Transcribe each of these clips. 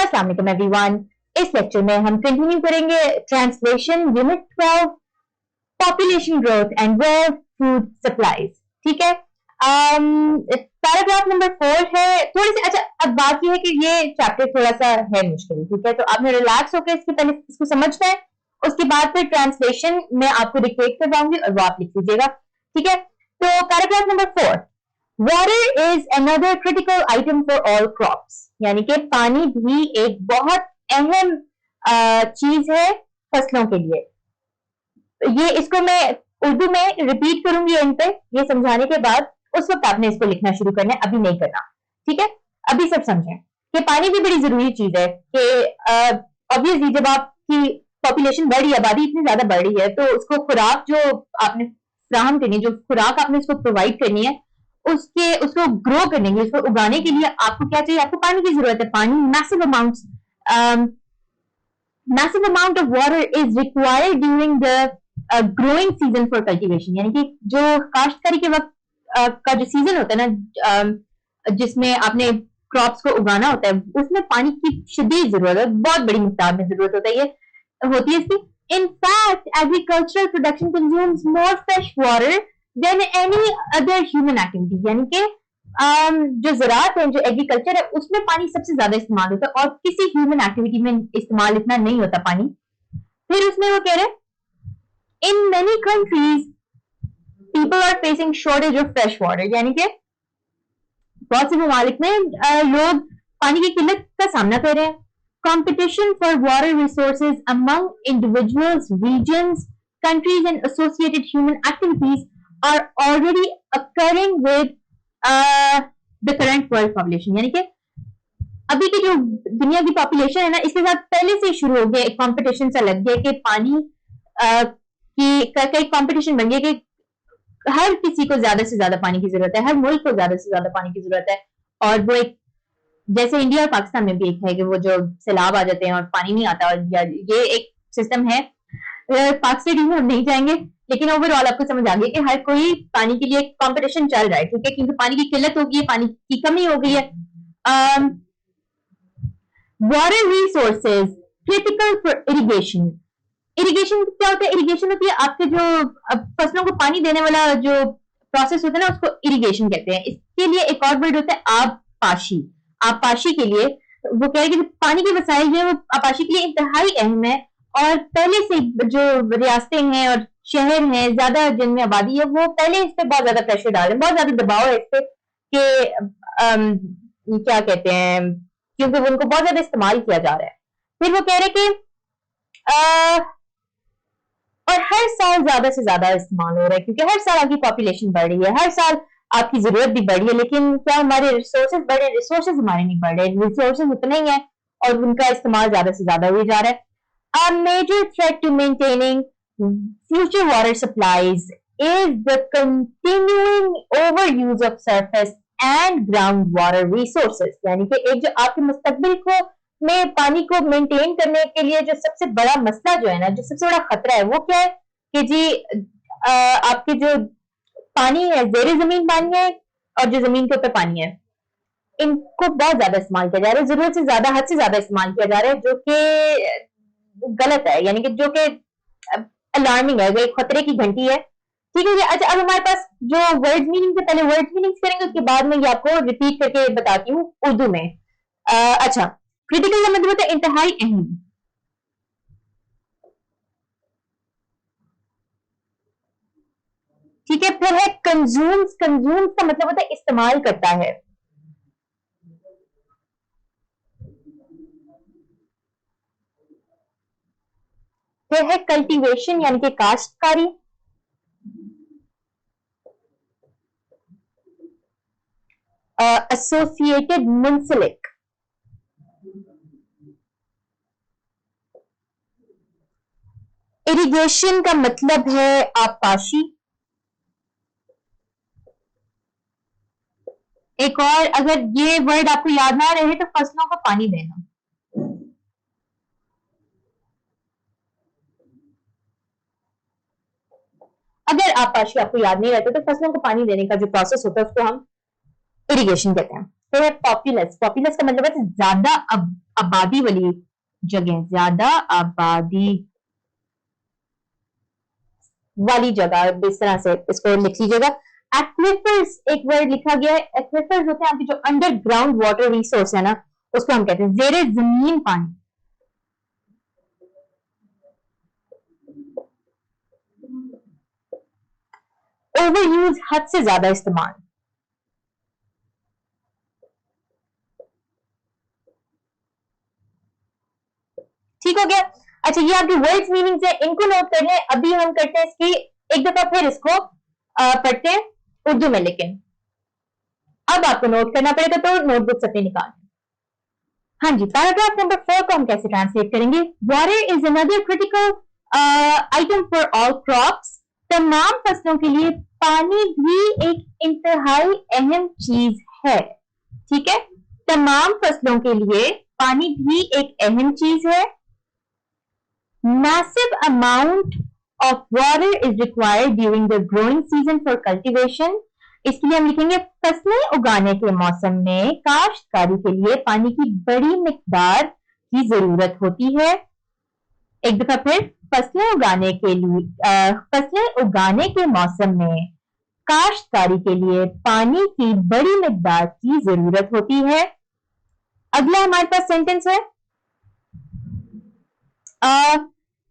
अस्सलाम वालेकुम एवरीवन। इस लेक्चर में हम कंटिन्यू करेंगे translation unit 12 population growth and world food supplies. ठीक है, पैराग्राफ नंबर 4 है। थोड़ी सी अच्छा, अब बात यह है कि ये चैप्टर थोड़ा सा है मुश्किल, ठीक है, तो आपने रिलैक्स होकर इसके पहले इसको समझना है, उसके बाद फिर ट्रांसलेशन मैं आपको डिक्टेट करवाऊंगी और वो आप लिख लीजिएगा। ठीक है, तो paragraph number 4, water is another critical item for all crops, यानी कि पानी भी एक बहुत अहम चीज है फसलों के लिए। ये इसको मैं उर्दू में रिपीट करूंगी एंड पे, ये समझाने के बाद उस वक्त आपने इसको लिखना शुरू करना है, अभी नहीं करना। ठीक है, अभी सब समझें कि पानी भी बड़ी जरूरी चीज है कि ऑब्वियसली जब आपकी पॉपुलेशन बढ़ रही है, आबादी इतनी ज्यादा बढ़ रही है, तो उसको खुराक जो आपने फ्राहम करनी है, जो खुराक आपने उसको प्रोवाइड करनी है, उसको ग्रो करने के लिए, उसको उगाने के लिए आपको क्या चाहिए? आपको पानी की जरूरत है। पानी massive amount of water is required during the growing season for cultivation, यानी कि जो काश्तकारी के वक्त का जो सीजन होता है ना, जिसमें आपने क्रॉप्स को उगाना होता है, उसमें पानी की शदीद जरूरत है, बहुत बड़ी मिकदार में जरूरत होती है इसकी। In fact, agricultural production consumes more fresh water than any other human activity, यानी कि जो ज़राअत है, जो एग्रीकल्चर है, उसमें पानी सबसे ज्यादा इस्तेमाल होता है और किसी ह्यूमन एक्टिविटी में इस्तेमाल इतना नहीं होता पानी। फिर उसमें वो कह रहे हैं in many countries people are facing shortage of fresh water, यानी कि बहुत से ममालिक में लोग पानी की किल्लत का सामना कर रहे हैं। Competition for water resources among individuals, regions, countries and associated human activities are already occurring with the current world population, यानी कि अभी की जो दुनिया की पॉपुलेशन है ना, इसके साथ पहले से शुरू हो गया, एक कंपटीशन सा लग गया कि पानी की एक कंपटीशन बन गया कि हर किसी को ज्यादा से ज्यादा पानी की जरूरत है, हर मुल्क को ज्यादा से ज्यादा पानी की जरूरत है। और वो एक जैसे इंडिया और पाकिस्तान में भी एक है कि वो जो सैलाब आ जाते हैं और पानी नहीं आता, और ये एक सिस्टम है। पाकिस्तान में हम नहीं जाएंगे, लेकिन ओवरऑल आपको समझ आ गई कि हर कोई पानी के लिए कंपटीशन चल रहा है, ठीक है, क्योंकि पानी की किल्लत हो गई है, पानी की कमी हो गई है। Water resources critical for irrigation. Irrigation क्या होता है? इरिगेशन होती है आपके जो फसलों को पानी देने वाला जो प्रोसेस होता है ना, उसको इरिगेशन कहते हैं। इसके लिए एक और वर्ड होता है आबपाशी। आबपाशी के लिए वो कह रहे कि पानी के वसाइल जो है वो आबपाशी के लिए इंतहाई अहम है, और पहले से जो रियासतें हैं और शहर हैं ज्यादा जिनमें आबादी है, वो पहले इस पे बहुत ज्यादा प्रेशर डाल रहे हैं, बहुत ज्यादा दबाव है इस पे कि क्या कहते हैं, क्योंकि उनको बहुत ज्यादा इस्तेमाल किया जा रहा है। फिर वो कह रहे कि और हर साल ज्यादा से ज्यादा इस्तेमाल हो रहा है, क्योंकि हर साल आपकी पॉपुलेशन बढ़ रही है, हर साल आपकी जरूरत भी बढ़ी है, लेकिन क्या हमारे रिसोर्सेज बढ़े? रिसोर्सेज हमारे नहीं बढ़ रहे, रिसोर्सेज उतने ही है और उनका इस्तेमाल ज्यादा से ज्यादा हो जा रहा है। A major threat to maintaining future water supplies is the continuing overuse of surface and groundwater resources, यानी कि एक जो आपके मुस्तकबिल को में पानी को मेंटेन करने के लिए जो सबसे बड़ा मसला जो है ना, जो सबसे बड़ा खतरा है, वो क्या है कि जी आपके जो पानी है, ज़ेरे जमीन पानी है और जो जमीन के ऊपर पानी है, इनको बहुत ज्यादा इस्तेमाल किया जा रहा है, जरूरत से ज्यादा, हद से ज्यादा इस्तेमाल किया जा रहा है, जो कि गलत है, यानी कि जो कि अलार्मिंग है, जो एक खतरे की घंटी है। ठीक है, अच्छा, अब हमारे पास जो वर्ड मीनिंग से पहले वर्ड मीनिंग करेंगे, उसके बाद में ये आपको रिपीट करके बताती हूँ उर्दू में। अच्छा, क्रिटिकल का मतलब होता है इंतहाई अहम। ठीक है, फिर है कंज्यूम्स। कंज्यूम्स का मतलब होता है इस्तेमाल करता है। फिर है कल्टीवेशन, यानी कि काश्तकारी। एसोसिएटेड मुंसलिक। इरिगेशन का मतलब है आबपाशी। एक और, अगर ये वर्ड आपको याद ना रहे तो फसलों को पानी देना। अगर आबपाशी आपको याद नहीं रहता तो फसलों को पानी देने का जो प्रोसेस होता है उसको हम इरिगेशन कहते हैं। फिर है पॉपुलस। पॉपुलस का मतलब है ज्यादा आबादी वाली जगह, ज्यादा आबादी वाली जगह, इस तरह से इसको लिख लीजिएगा। एक्विफर्स एक वर्ड लिखा गया है। एक्विफर्स होते हैं आपके जो अंडरग्राउंड वाटर रिसोर्स है ना, उसको हम कहते हैं जेरे जमीन पानी। ओवर यूज, हद से ज्यादा इस्तेमाल। ठीक हो गया। अच्छा, ये आपकी वर्ड्स मीनिंग्स है, इनको नोट कर लें। अभी हम करते हैं इसकी एक दफा फिर इसको पढ़ते हैं उर्दू में, लेकिन अब आपको नोट करना पड़ेगा, तो नोटबुक अपनी निकाल। हाँ जी, पैराग्राफ नंबर 4 को हम कैसे ट्रांसलेट करेंगे? Water is another critical item for all crops. तमाम फसलों के लिए पानी भी एक इंतहाई अहम चीज है। ठीक है, तमाम फसलों के लिए पानी भी एक अहम चीज है। Massive amount of water is required during the growing season for cultivation. इसके लिए हम लिखेंगे फसलें उगाने के मौसम में काश्तकारी के लिए पानी की बड़ी मिकदार की जरूरत होती है। एक दफा फिर, फसलें उगाने के लिए फसलें उगाने के मौसम में काश्तकारी के लिए पानी की बड़ी मिकदार की जरूरत होती है। अगला हमारे पास सेंटेंस है,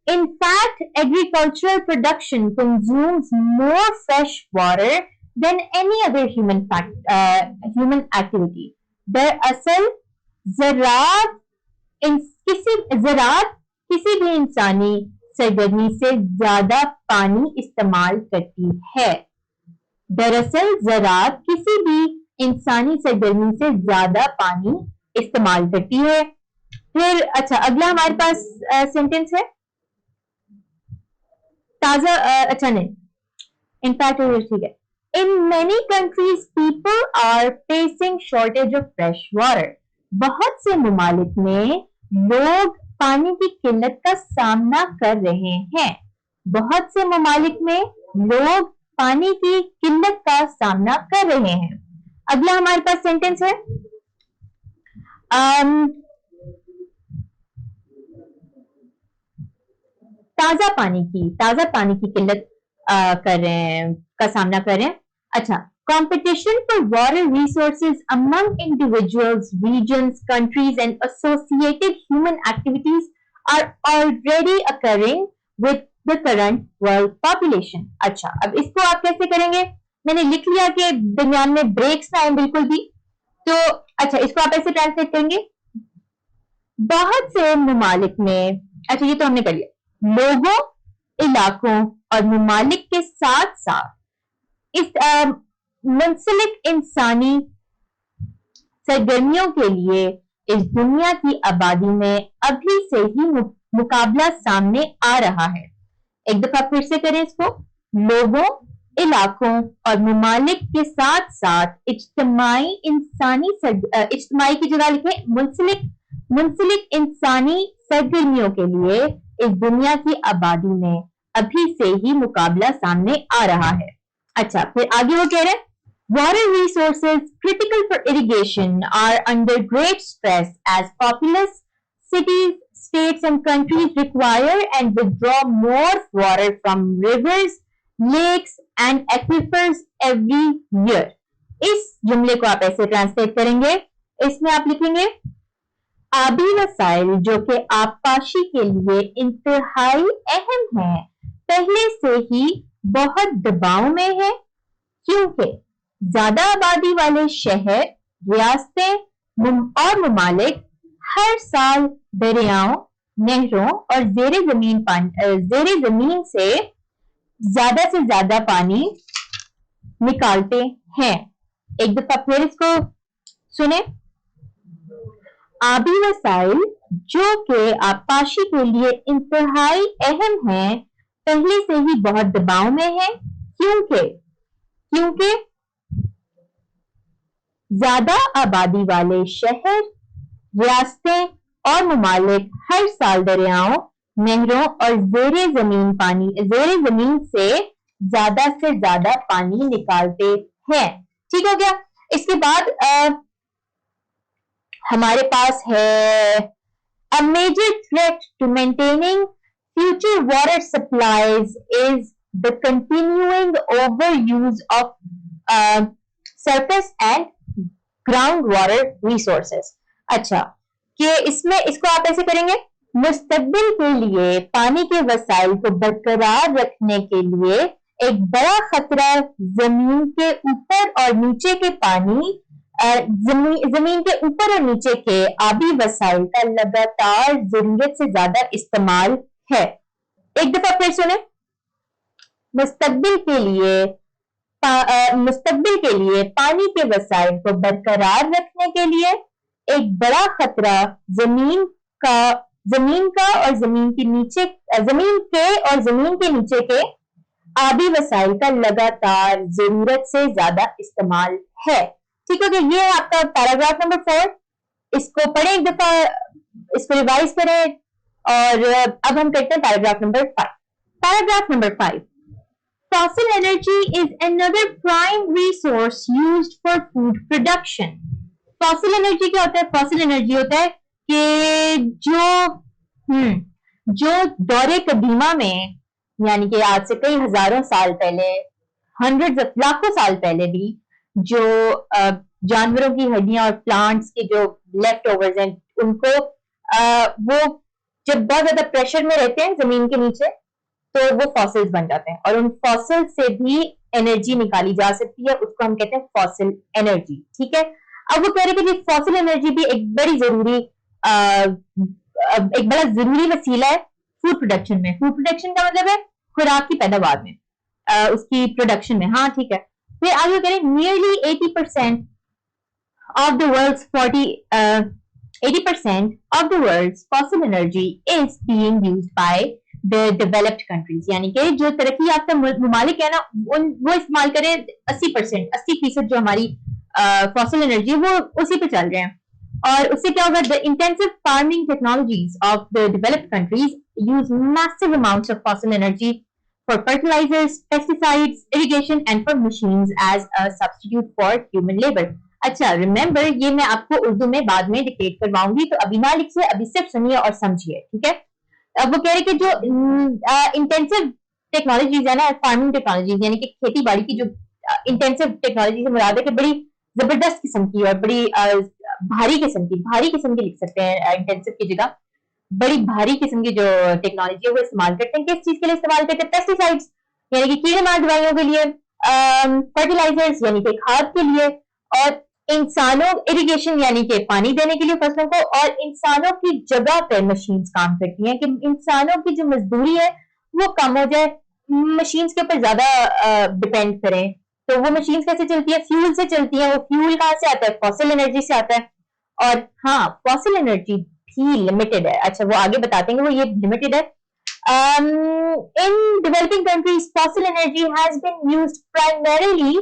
in fact, agricultural production consumes more fresh water than any other human activity. दरअसल ज़राअत किसी भी इंसानी सरगर्मी से ज्यादा पानी इस्तेमाल करती है। दरअसल ज़राअत किसी भी इंसानी सरगर्मी से ज्यादा पानी इस्तेमाल करती है। फिर अच्छा, अगला हमारे पास सेंटेंस है ताजा, अच्छा नहीं, इनफैक्ट ठीक है। In many countries people are facing shortage of fresh water. बहुत से ममालिक में लोग पानी की किल्लत का सामना कर रहे हैं। बहुत से ममालिक में लोग पानी की किल्लत का सामना कर रहे हैं। अगला हमारे पास सेंटेंस है, ताजा पानी की किल्लत कर रहे हैं, का सामना कर रहे हैं। अच्छा, competition for water resources among individuals, regions, countries and associated human activities are already occurring with the current world population. अच्छा, अब इसको आप कैसे करेंगे? मैंने लिख लिया कि दरमियान में ब्रेक्स ना आए बिल्कुल भी, तो अच्छा, इसको आप ऐसे ट्रांसलेट करेंगे, बहुत से ममालिक में, अच्छा ये तो हमने कर लिया, लोगों, इलाकों और ममालिक के साथ साथ इस मुंसलिक इंसानी सरगर्मियों के लिए इस दुनिया की आबादी में अभी से ही मुकाबला सामने आ रहा है। एक दफा फिर से करें इसको, लोगों, इलाकों और ममालिक के साथ साथ इज्तिमाई की जगह लिखे मुंसलिक इंसानी सरगर्मियों के लिए इस दुनिया की आबादी में अभी से ही मुकाबला सामने आ रहा है। अच्छा, फिर आगे वो कह रहे हैं, water resources critical for irrigation are under great stress as populous cities, states and countries require and withdraw more water from rivers, lakes and aquifers every year. इस जुमले को आप ऐसे ट्रांसलेट करेंगे, इसमें आप लिखेंगे आबी वसाइल जो कि आबपाशी के लिए इंतहाई अहम है, पहले से ही बहुत दबाव में है, क्योंकि ज्यादा आबादी वाले शहर, रियासतें और ममालिक हर साल दरियाओं, नहरों और जेरे जमीन से ज्यादा पानी निकालते हैं। एक दफा फिर इसको सुने, आबी वसाइल जो कि आबपाशी के लिए इंतहाई अहम है, पहले से ही बहुत दबाव में है, क्योंकि ज्यादा आबादी वाले शहर, रियासतें और ममालिक हर साल दरियाओं, नहरों और जेरे जमीन से ज्यादा पानी निकालते हैं। ठीक हो गया। इसके बाद हमारे पास है a major threat to maintaining future water supplies is the continuing overuse of surface and groundwater resources. अच्छा, कि इसमें इसको आप ऐसे करेंगे, मुस्तकबिल के लिए पानी के वसाइल को बरकरार रखने के लिए एक बड़ा खतरा जमीन के ऊपर और नीचे के पानी जमीन के ऊपर और नीचे के आबी वसाइल का लगातार जरूरत से ज्यादा इस्तेमाल है। एक दफा फिर सुने, मुस्तकबिल के लिए पानी के वसाइल को बरकरार रखने के लिए एक बड़ा खतरा जमीन का और जमीन के नीचे के आबी वसाइल का लगातार जरूरत से ज्यादा इस्तेमाल है। ठीक है, ये है आपका पैराग्राफ नंबर 4। इसको पढ़े एक दफा, इसको रिवाइज करें, और अब हम करते हैं paragraph number 5। Paragraph number 5, fossil energy is another prime resource used for food production. Fossil energy क्या होता है? फॉसिल एनर्जी होता है कि जो दौरे कदीमा में, यानी कि आज से कई हजारों साल पहले, हंड्रेड्स ऑफ लाखों साल पहले भी, जो जानवरों की हड्डियां और प्लांट्स के जो लेफ्ट ओवर्स हैं, उनको वो जब बहुत ज्यादा प्रेशर में रहते हैं जमीन के नीचे, तो वो फॉसिल्स बन जाते हैं, और उन फॉसिल से भी एनर्जी निकाली जा सकती है, उसको हम कहते हैं फॉसिल एनर्जी। ठीक है, अब वो कह रहे हैं कि फॉसिल एनर्जी भी एक बड़ा जरूरी वसीला है फूड प्रोडक्शन में। फूड प्रोडक्शन का मतलब है खुराक की पैदावार में, उसकी प्रोडक्शन में। हाँ ठीक है, फिर आगे करें, nearly 80% of the world's 80% of the world's fossil energy is being used by the developed countries, यानी कि जो तरक्की याफ्ता मुमालिक है ना, वो इस्तेमाल करें 80% जो हमारी फॉसिल एनर्जी वो उसी पे चल रहे हैं। और उससे क्या होगा, the intensive farming technologies of the developed countries use massive amounts of fossil energy for fertilisers, pesticides, irrigation and for machines as a substitute for human labour. अच्छा रिमेंबर, ये मैं आपको उर्दू में बाद में डिक्टेट करवाऊंगी, तो अभी ना लिखिए, अभी सिर्फ सुनिए और समझिए। ठीक है, अब वो कह रहे कि जो इंटेंसिव टेक्नोलॉजीज है ना, फार्मिंग टेक्नोलॉजीज, यानी कि खेती बाड़ी की जो इंटेंसिव टेक्नोलॉजी से मुराद है कि बड़ी जबरदस्त किस्म की और बड़ी भारी किस्म की लिख सकते हैं इंटेंसिव की जगह, बड़ी भारी किस्म की जो टेक्नोलॉजी है वो इस्तेमाल करते हैं। किस चीज के लिए इस्तेमाल करते हैं? पेस्टिसाइड्स यानी कि कीड़ेमार दवाइयों के लिए, फर्टिलाइजर्स यानी कि खाद के लिए, और इंसानों इरिगेशन यानी कि पानी देने के लिए फसलों को, और इंसानों की जगह पर मशीन्स काम करती हैं कि इंसानों की जो मजदूरी है वो कम हो जाए, मशीन्स के ऊपर ज्यादा डिपेंड करें। तो वो मशीन्स कैसे चलती है? फ्यूल से चलती है। वो फ्यूल कहाँ से आता है? फॉसिल एनर्जी से आता है। और हाँ, फॉसिल एनर्जी भी लिमिटेड है। अच्छा, वो आगे बताते हैं वो ये लिमिटेड है। In developing countries, fossil energy has been used primarily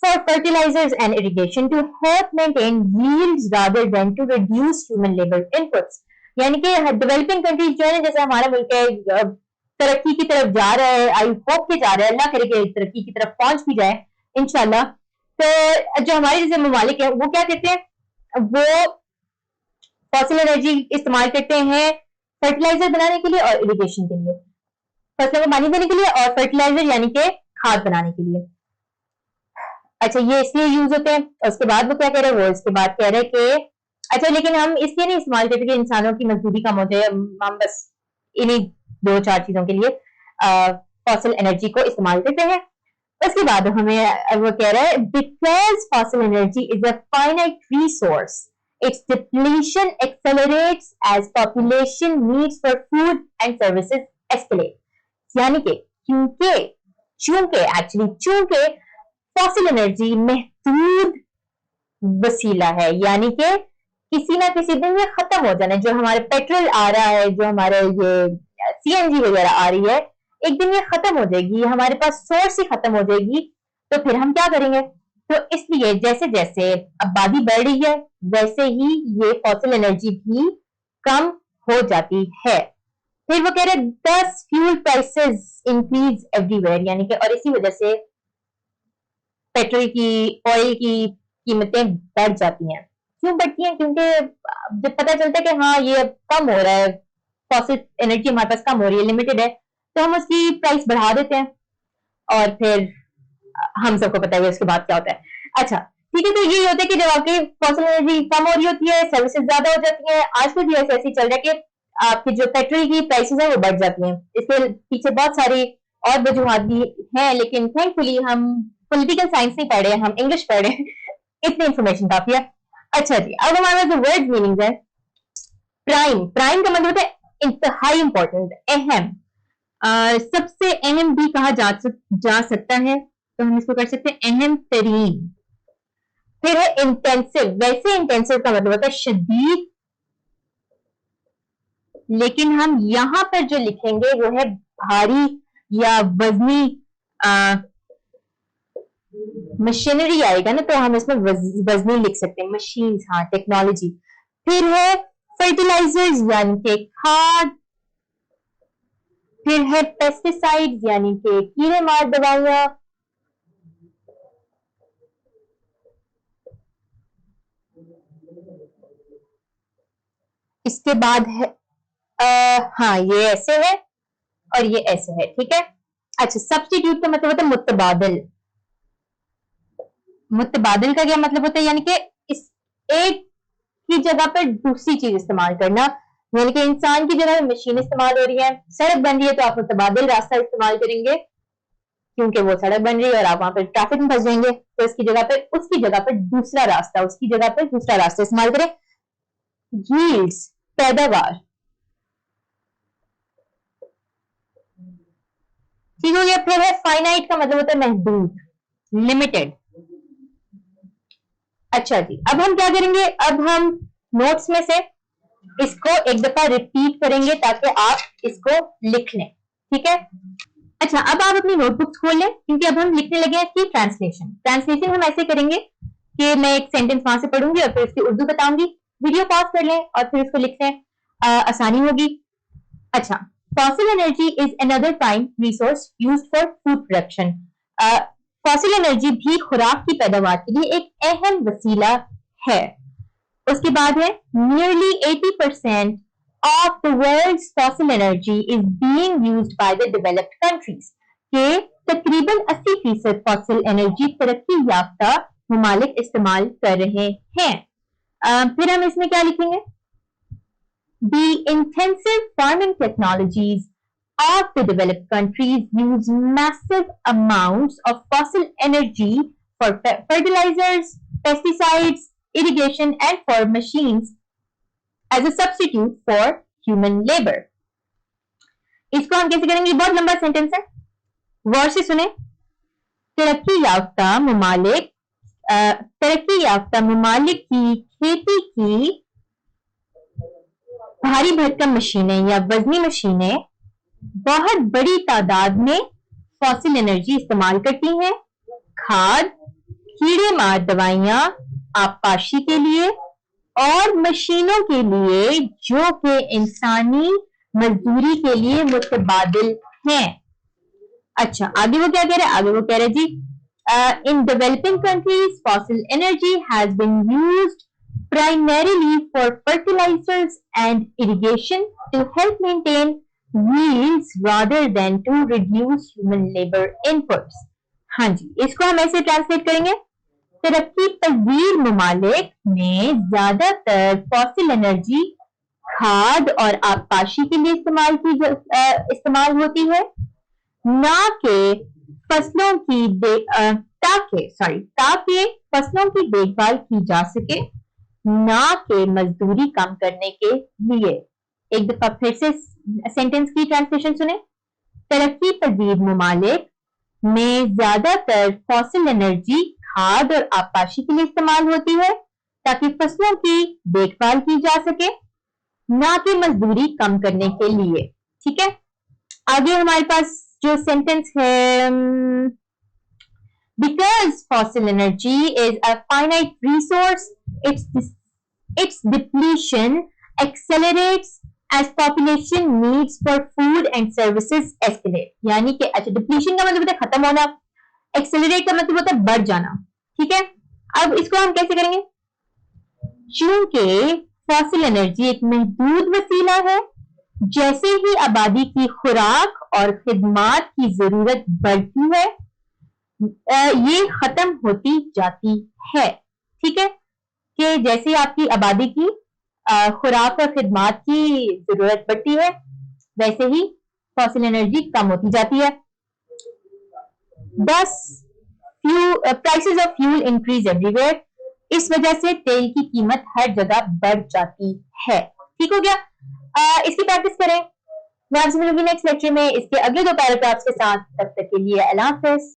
for fertilizers and irrigation to help maintain yields rather than to reduce human labor inputs. यानी कि डेवलपिंग कंट्रीज जो है, जैसे हमारा मुल्क है, तरक्की की तरफ जा रहा है, आई होप के जा रहा है, अल्लाह करे कि तरक्की की तरफ पहुंच भी जाए इंशाल्लाह। तो जो हमारे जैसे ममालिक है वो क्या कहते हैं, वो फॉसिल एनर्जी इस्तेमाल करते हैं फर्टिलाइजर बनाने के लिए और इरिगेशन के लिए, फसलों को पानी देने के लिए, और फर्टिलाइजर यानी कि खाद बनाने के लिए। अच्छा, ये इसलिए यूज होते हैं। उसके बाद वो क्या कह रहे हैं, वो इसके बाद कह रहे हैं कि अच्छा, लेकिन हम इसलिए नहीं इस्तेमाल करते कि इंसानों की मजदूरी कम हो जाए, हम बस इन्हीं 2-4 चीजों के लिए फॉसिल एनर्जी को इस्तेमाल करते हैं। उसके बाद हमें वो कह रहा है, because fossil energy is a finite resource, its depletion accelerates as population needs for food and services escalate. यानी कि चूंकि फॉसिल एनर्जी महदूद वसीला है, यानी कि किसी ना किसी दिन ये खत्म हो जाना है। जो हमारे पेट्रोल आ रहा है, जो हमारे ये सीएनजी वगैरह आ रही है, एक दिन ये खत्म हो जाएगी, हमारे पास सोर्स ही खत्म हो जाएगी, तो फिर हम क्या करेंगे? तो इसलिए जैसे जैसे आबादी बढ़ रही है वैसे ही ये फॉसिल एनर्जी भी कम हो जाती है। फिर वो कह रहे हैं 10 फ्यूल प्राइसेस इंक्रीज एवरीवेयर, यानी कि और इसी वजह से पेट्रोल की, ऑयल की कीमतें बढ़ जाती हैं। क्यों बढ़ती हैं? क्योंकि जब पता चलता है कि हाँ ये कम हो रहा है, फॉसिल एनर्जी हमारे पास कम हो रही है, लिमिटेड है, तो हम उसकी प्राइस बढ़ा देते हैं और फिर हम सबको पता है उसके बाद क्या होता है। अच्छा ठीक है, तो यही होता है कि जब आपकी फॉसिल एनर्जी कम हो रही होती है, सर्विसेज ज्यादा हो जाती है। आजकल भी ऐसे ऐसे चल रहा है कि आपकी जो पेट्रोल की प्राइसेस है वो बढ़ जाती हैं। इसके पीछे बहुत सारी और वजूहत भी हैं, लेकिन थैंकफुली हम पॉलिटिकल साइंस नहीं पढ़ रहे, हम इंग्लिश पढ़ रहे हैं। इतनी इंफॉर्मेशन काफी है। अच्छा जी, अब हमारे पास जो वर्ड मीनिंग है, प्राइम, प्राइम का मतलब होता है इंतहाई इंपॉर्टेंट, अहम, सबसे अहम भी कहा जा सकता है, तो हम इसको कर सकते हैं अहम तरीन। फिर है इंटेंसिव, वैसे इंटेंसिव का मतलब होता है शदीद, लेकिन हम यहां पर जो लिखेंगे वो है भारी या वजनी मशीनरी आएगा ना, तो हम इसमें वजनी लिख सकते हैं, मशीन, हाँ टेक्नोलॉजी। फिर है फर्टिलाइजर्स यानी कि खाद, फिर है पेस्टिसाइड्स यानी कि कीड़े मार दवाइयां, इसके बाद है हाँ ये ऐसे है और ये ऐसे है, ठीक है। अच्छा, सब्स्टिट्यूट का मतलब होता है मुतबादिल। मुतबादिल का क्या मतलब होता है, यानी कि इस एक की जगह पर दूसरी चीज इस्तेमाल करना, यानी कि इंसान की जगह मशीन इस्तेमाल हो रही है, सड़क बन रही है तो आप मुतबादिल रास्ता इस्तेमाल करेंगे, क्योंकि वो सड़क बन रही है और आप वहां पर ट्रैफिक में फंस जाएंगे, तो उसकी जगह पर दूसरा रास्ता, उसकी जगह पर दूसरा रास्ता इस्तेमाल करें। यील्ड्स, पैदावार, ठीक हो गया। फिर है फाइनाइट का मतलब होता है महदूद, लिमिटेड। अच्छा जी, अब हम क्या करेंगे, अब हम नोट्स में से इसको एक दफा रिपीट करेंगे ताकि आप इसको लिख लें, ठीक है। अच्छा, अब आप अपनी नोटबुक खोल लें, क्योंकि अब हम लिखने लगे हैं इसकी ट्रांसलेशन। ट्रांसलेशन हम ऐसे करेंगे कि मैं एक सेंटेंस वहां से पढ़ूंगी और फिर उसकी उर्दू बताऊंगी, वीडियो पॉज कर लें और फिर उसको लिख लें, आसानी होगी। अच्छा, fossil energy is another prime resource used for food production. Fossil energy भी खुराक की पैदावार के लिए एक अहम वसीला है। उसके बाद है nearly 80% of the world's fossil energy is being used by the developed countries, के तकरीबन 80% फॉसिल एनर्जी तरक्की याफ्ता ममालिक इस्तेमाल कर रहे हैं। फिर हम इसमें क्या लिखेंगे, the intensive farming technologies of the developed countries use massive amounts of fossil energy for fertilizers, pesticides, irrigation, and for machines as a substitute for human labor. इसको हम कैसे करेंगे, बहुत लंबा सेंटेंस है, गौर से सुने। तरक्की याफ्ता ममालिक की खेती की भारी भरकम मशीनें या वजनी मशीनें बहुत बड़ी तादाद में फॉसिल एनर्जी इस्तेमाल करती हैं, खाद, कीड़े मार दवाइयां, आबपाशी के लिए और मशीनों के लिए, जो कि इंसानी मजदूरी के लिए मुतबादिल हैं। अच्छा, आगे वो क्या कह रहे हैं, आगे वो कह रहे हैं जी, in developing countries fossil energy has been used primarily for fertilizers and irrigation to help maintain yields rather than to reduce human labor inputs. हाँ जी, इसको हम ऐसे ट्रांसलेट करेंगे, तरक्की पजीर ममालिक में ज्यादातर फॉसिल एनर्जी खाद और आबपाशी के लिए इस्तेमाल होती है, ना कि फसलों की ताकि फसलों की देखभाल की जा सके, ना कि मजदूरी कम करने के लिए। एक दफा फिर से सेंटेंस की ट्रांसलेशन सुने, तरक्की पजीर ममालिक में ज्यादातर फॉसिल एनर्जी खाद और आबपाशी के लिए इस्तेमाल होती है ताकि फसलों की देखभाल की जा सके, ना कि मजदूरी कम करने के लिए, ठीक है। आगे हमारे पास जो सेंटेंस है, because fossil energy is a finite resource, its depletion accelerates as population needs for food and services escalate. यानी कि अच्छा, डिप्लीशन का मतलब होता है खत्म होना, एक्सेलरेट का मतलब होता है बढ़ जाना, ठीक है। अब इसको हम कैसे करेंगे, चूंकि फॉसिल एनर्जी एक महदूद वसीला है, जैसे ही आबादी की खुराक और खिदमात की जरूरत बढ़ती है, ये खत्म होती जाती है। ठीक है, कि जैसे आपकी आबादी की खुराक और खिदमात की जरूरत बढ़ती है, वैसे ही फॉसिल एनर्जी कम होती जाती है। 10 prices of fuel increase everywhere, इस वजह से तेल की कीमत हर जगह बढ़ जाती है। ठीक हो गया, इसकी प्रैक्टिस करें। मैं आपसे मिलूंगी नेक्स्ट लेक्चर में इसके अगले 2 पैराग्राफ्स के साथ। तब तक के लिए अल्लाह हाफिज।